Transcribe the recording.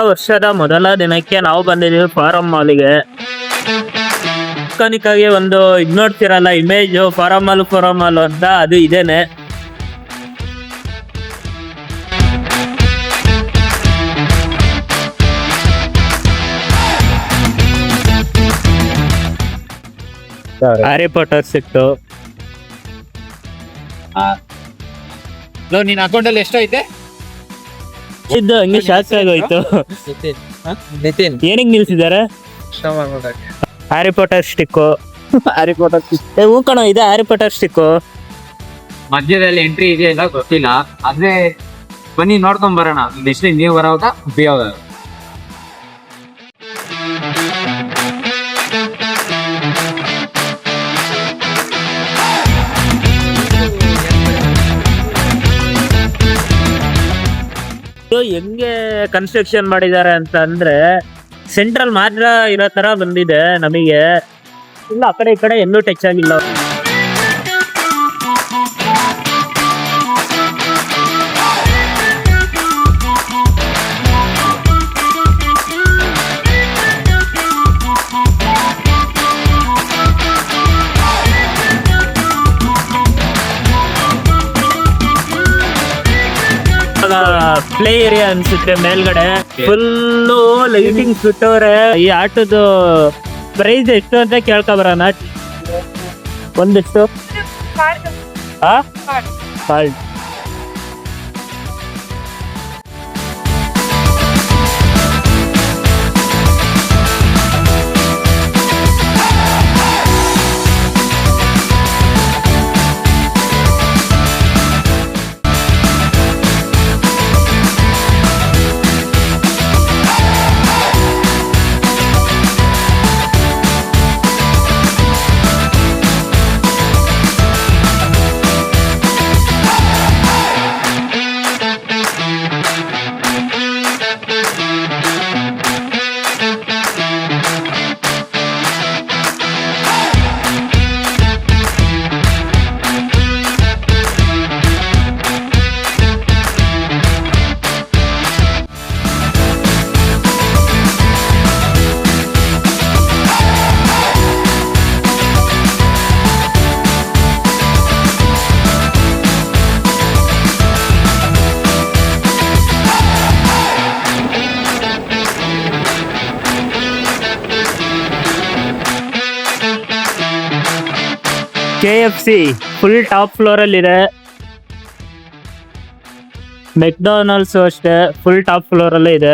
ವರ್ಷದ ಮೊದಲ ದಿನಕ್ಕೆ ನಾವು ಬಂದಿದ್ದೀವಿ ಫಾರಂ ಮಾಲಿಗೆ. ಐಕಾನಿಕ್ ಆಗಿ ಒಂದು ಇದ್ ನೋಡ್ತಿರಲ್ಲ ಇಮೇಜ್ ಫಾರಂ ಮಾಲ್ ಅಂತ, ಅದು ಇದೇನೆ. ಹ್ಯಾರಿ ಪಾಟರ್ ಸಿಕ್ತು. ನಿನ್ ಅಕೌಂಟ್ ಅಲ್ಲಿ ಎಷ್ಟೈತೆ? ಇದು ಹಂಗೆ ಶಾಸ್ತ್ರ ಆಗೋಯ್ತು. ನಿತಿನ್ ಏನಿಗೆ ನಿಲ್ಸಿದಾರೆ? Harry Potter stick. Harry Potter ಹೂ ಕಣ, ಇದೆ ಹ್ಯಾರಿ ಪಾಟರ್ ಸ್ಟಿಕ್ಕು. ಮಧ್ಯದಲ್ಲಿ ಎಂಟ್ರಿ ಇದೆಯಲ್ಲ ಗೊತ್ತಿಲ್ಲ, ಆದ್ರೆ ಬನ್ನಿ ನೋಡ್ಕೊಂಡ್ ಬರೋಣ. ನೆಕ್ಸ್ಟ್ ನೀವು ಬರೋವಾಗ ಬೇಗ ಹೆಂಗೆ ಕನ್ಸ್ಟ್ರಕ್ಷನ್ ಮಾಡಿದ್ದಾರೆ ಅಂತ ಅಂದ್ರೆ ಸೆಂಟ್ರಲ್ ಮಾತ್ರ ಇರೋ ತರ ಬಂದಿದೆ ನಮಗೆ. ಇಲ್ಲ ಆ ಕಡೆ ಈ ಕಡೆ ಎಲ್ಲೂ ಟಚ್ ಆಗಿಲ್ಲ. ಪ್ಲೇ ಏರಿಯಾ ಅನ್ಸುತ್ತೆ ಮೇಲ್ಗಡೆ. ಫುಲ್ಲು ಲೈಟಿಂಗ್ಸ್ ಬಿಟ್ಟವ್ರೆ. ಈ ಆಟದ ಪ್ರೈಸ್ ಎಷ್ಟು ಅಂತ ಕೇಳ್ಕೊಬರೋಣ. ಒಂದಿಷ್ಟು card. KFC full top floor ಅಲ್ಲಿ ಇದೆ. ಮೆಕ್ಡೊನಾಲ್ಡ್ಸ್ ಅಷ್ಟೇ ಫುಲ್ ಟಾಪ್ ಫ್ಲೋರ್ ಅಲ್ಲೇ ಇದೆ.